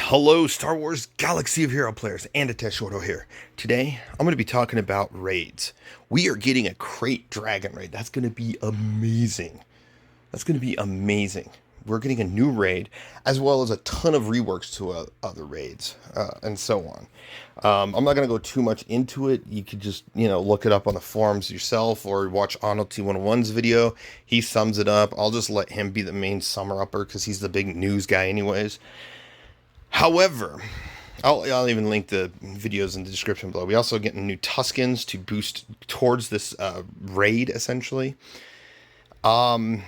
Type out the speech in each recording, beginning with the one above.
Hello, Star Wars Galaxy of Hero players, and SWGOH here. Today, I'm going to be talking about raids. We are getting a Krayt Dragon Raid. That's going to be amazing. That's going to be amazing. We're getting a new raid, as well as a ton of reworks to other raids, and so on. I'm not going to go too much into it. You could just, look it up on the forums yourself, or watch Arnold T101's video. He sums it up. I'll just let him be the main summer-upper, because he's the big news guy anyways. However, I'll even link the videos in the description below. We also get new Tuskens to boost towards this raid, essentially. But I'm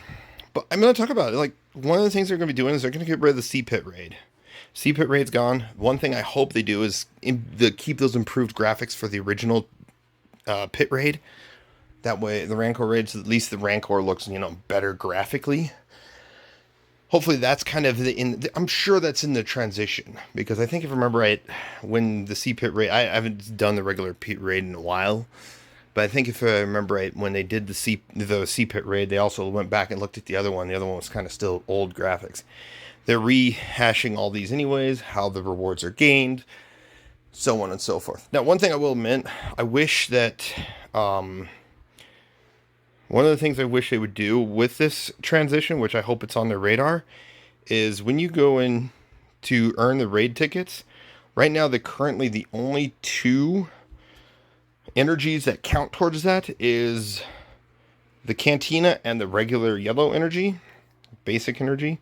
going to talk about it. Like, one of the things they're going to be doing is they're going to get rid of the C-Pit raid. C-Pit raid's gone. One thing I hope they do is keep those improved graphics for the original pit raid. That way, the Rancor raids, at least the Rancor looks, better graphically. Hopefully that's kind of I'm sure that's in the transition, because I think if I remember right, when the C-Pit raid, I haven't done the regular pit raid in a while, but I think if I remember right, when they did the C-Pit raid, they also went back and looked at the other one. The other one was kind of still old graphics. They're rehashing all these anyways, how the rewards are gained, so on and so forth. Now, one thing I will admit, I wish that, one of the things I wish they would do with this transition, which I hope it's on their radar, is when you go in to earn the raid tickets, right now currently the only two energies that count towards that is the Cantina and the regular yellow energy, basic energy.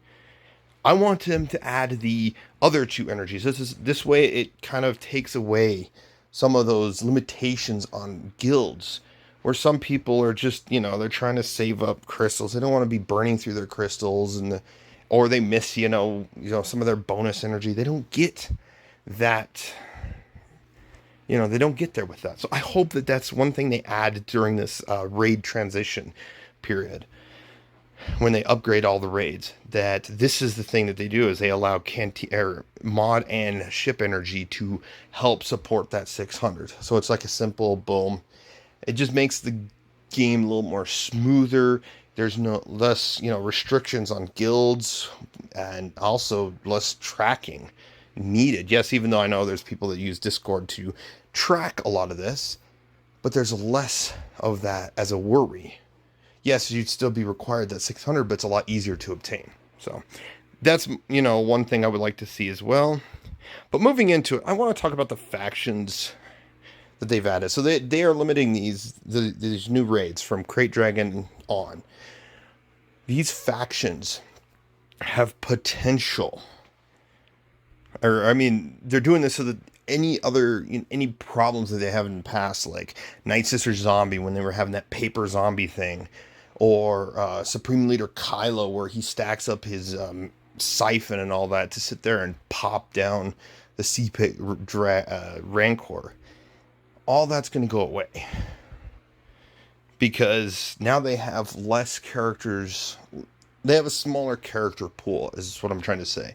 I want them to add the other two energies. This way it kind of takes away some of those limitations on guilds, where some people are just, they're trying to save up crystals. They don't want to be burning through their crystals, or they miss, some of their bonus energy. They don't get that, they don't get there with that. So I hope that that's one thing they add during this raid transition period, when they upgrade all the raids, that this is the thing that they do, is they allow mod and ship energy to help support that 600. So it's like a simple boom. It just makes the game a little more smoother. There's less, restrictions on guilds, and also less tracking needed. Yes, even though I know there's people that use Discord to track a lot of this, but there's less of that as a worry. Yes, you'd still be required that 600, but it's a lot easier to obtain. So that's, one thing I would like to see as well. But moving into it, I want to talk about the factions that they've added. So they are limiting these new raids from Krayt Dragon on. These factions have potential. They're doing this so that any problems that they have in the past, like Night Sister Zombie when they were having that paper zombie thing, or Supreme Leader Kylo where he stacks up his siphon and all that to sit there and pop down the C-Pit Rancor. All that's going to go away, because now they have less characters. They have a smaller character pool, is what I'm trying to say,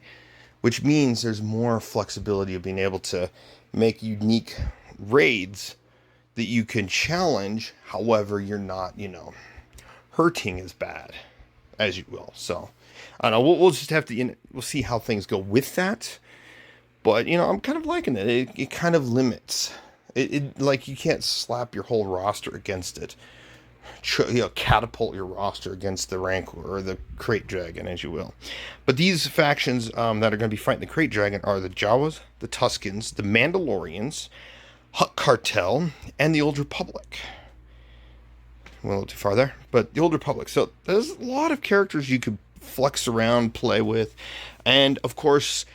which means there's more flexibility of being able to make unique raids that you can challenge. However, you're not, hurting as bad as you will. So I don't know. We'll just have to, we'll see how things go with that. But, I'm kind of liking it. It kind of limits. It like, you can't slap your whole roster against it. Catapult your roster against the Rancor or the Krayt Dragon, as you will. But these factions that are going to be fighting the Krayt Dragon are the Jawas, the Tuskens, the Mandalorians, Hutt Cartel, and the Old Republic. Went a little too far there, but the Old Republic. So there's a lot of characters you could flex around, play with, and of course,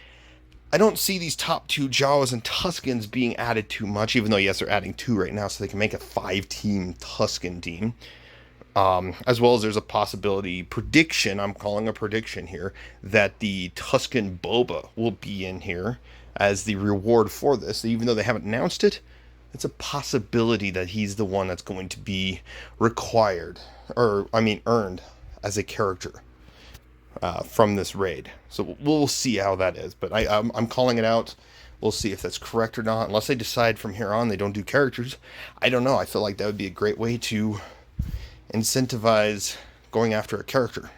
I don't see these top two Jawas and Tuskens being added too much, even though, yes, they're adding 2 right now, so they can make a 5-team Tusken team. As well as there's a prediction, I'm calling a prediction here, that the Tusken Boba will be in here as the reward for this. Even though they haven't announced it, it's a possibility that he's the one that's going to be required, earned as a character. From this raid. So we'll see how that is, but I'm calling it out. We'll see if that's correct or not, unless they decide from here on they don't do characters. I don't know. I feel like that would be a great way to incentivize going after a character,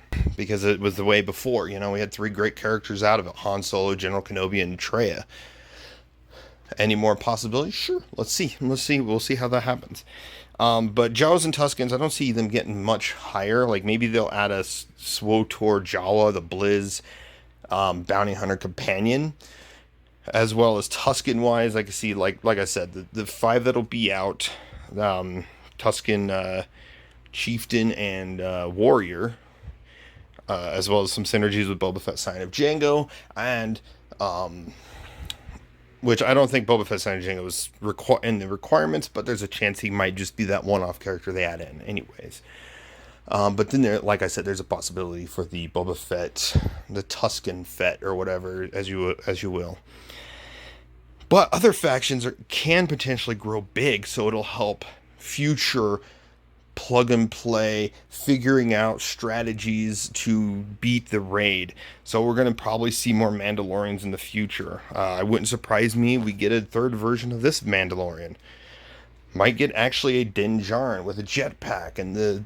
because it was the way before. You know, we had 3 great characters out of it: Han Solo, General Kenobi, and Traya. Any more possibilities? Sure. Let's see. We'll see how that happens. But Jawas and Tuskens, I don't see them getting much higher. Like, maybe they'll add a SWGOH Jawa, the Blizz Bounty Hunter Companion, as well as Tusken wise. I can see, like I said, the 5 that'll be out, Tusken Chieftain and Warrior, as well as some synergies with Boba Fett, Sign of Jango, and which I don't think Boba Fett, Sign of Jango was in the requirements, but there's a chance he might just be that one-off character they add in anyways. But then there, like I said, there's a possibility for the Boba Fett, the Tusken Fett, or whatever, as you will. But other factions can potentially grow big, so it'll help future plug and play, figuring out strategies to beat the raid. So we're going to probably see more Mandalorians in the future. It wouldn't surprise me we get a 3rd version of this Mandalorian. Might get actually a Din Djarin with a jetpack and the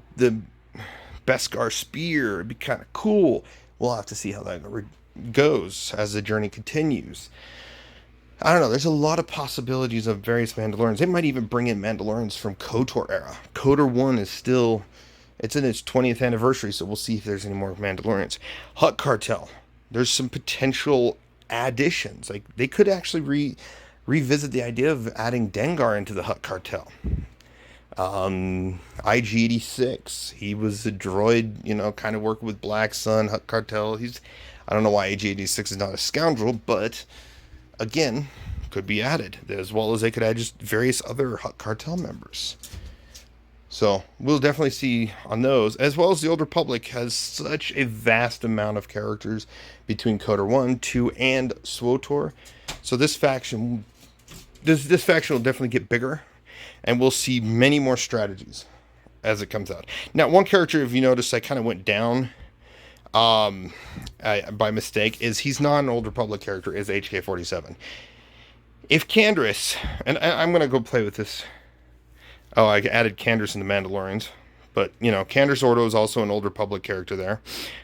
Beskar spear. It'd be kind of cool. We'll have to see how that goes as the journey continues. I don't know. There's a lot of possibilities of various Mandalorians. They might even bring in Mandalorians from KOTOR era. KOTOR 1 is still, it's in its 20th anniversary, so we'll see if there's any more Mandalorians. Hutt Cartel. There's some potential additions. Like, they could actually revisit the idea of adding Dengar into the Hutt Cartel. IG-86. He was a droid, you know, kind of working with Black Sun, Hutt Cartel. I don't know why IG-86 is not a scoundrel, but again, could be added, as well as they could add just various other Hutt Cartel members. So we'll definitely see on those, as well as the Old Republic has such a vast amount of characters between KOTOR 1, 2, and SWTOR. So this faction will definitely get bigger, and we'll see many more strategies as it comes out. Now, one character, if you notice, I kind of went down by mistake, is he's not an Old Republic character, is HK-47. If Canderous, and I'm going to go play with this. Oh, I added Canderous into Mandalorians. But, you know, Canderous Ordo is also an Old Republic character there.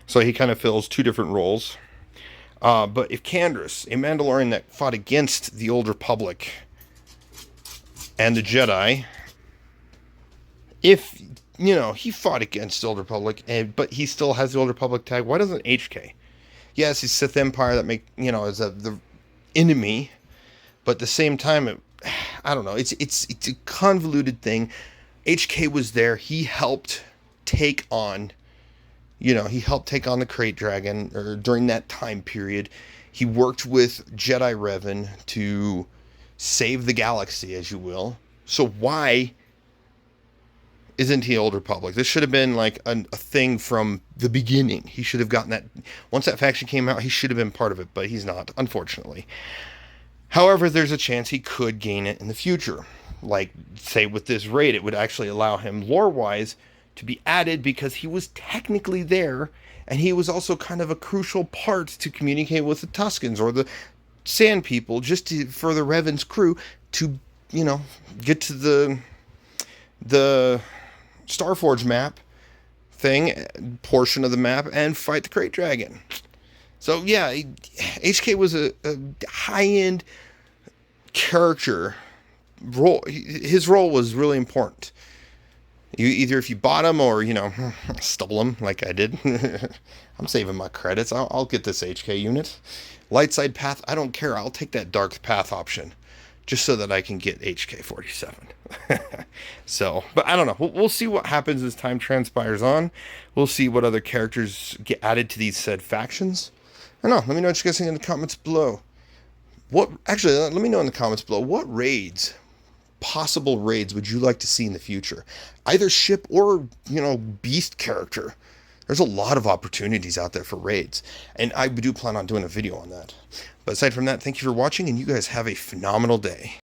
So he kind of fills 2 different roles. But if Canderous, a Mandalorian that fought against the Old Republic and the Jedi, if, you know, he fought against the Old Republic, but he still has the Old Republic tag, why doesn't HK? Yes, he's Sith Empire that is the enemy, but at the same time, I don't know, it's a convoluted thing. HK was there, he helped take on the Krayt Dragon, or during that time period. He worked with Jedi Revan to save the galaxy, as you will. So why isn't he Old Republic? This should have been like a thing from the beginning. He should have gotten that. Once that faction came out, he should have been part of it, but he's not, unfortunately. However, there's a chance he could gain it in the future. Like, say, with this raid, it would actually allow him, lore-wise, to be added because he was technically there, and he was also kind of a crucial part to communicate with the Tuskens or the Sand People, for the Revan's crew to, get to the Starforge map portion of the map and fight the Krayt Dragon. So yeah, HK was a high-end character. His role was really important. Either if you bought him or, stole him like I did. I'm saving my credits. I'll get this HK unit. Light side path, I don't care. I'll take that dark path option just so that I can get HK-47. So, but I don't know. We'll see what happens as time transpires on. We'll see what other characters get added to these said factions. I don't know. Let me know what you guys think in the comments below. Let me know in the comments below, what possible raids would you like to see in the future? Either ship or, beast character. There's a lot of opportunities out there for raids, and I do plan on doing a video on that. But aside from that, thank you for watching, and you guys have a phenomenal day.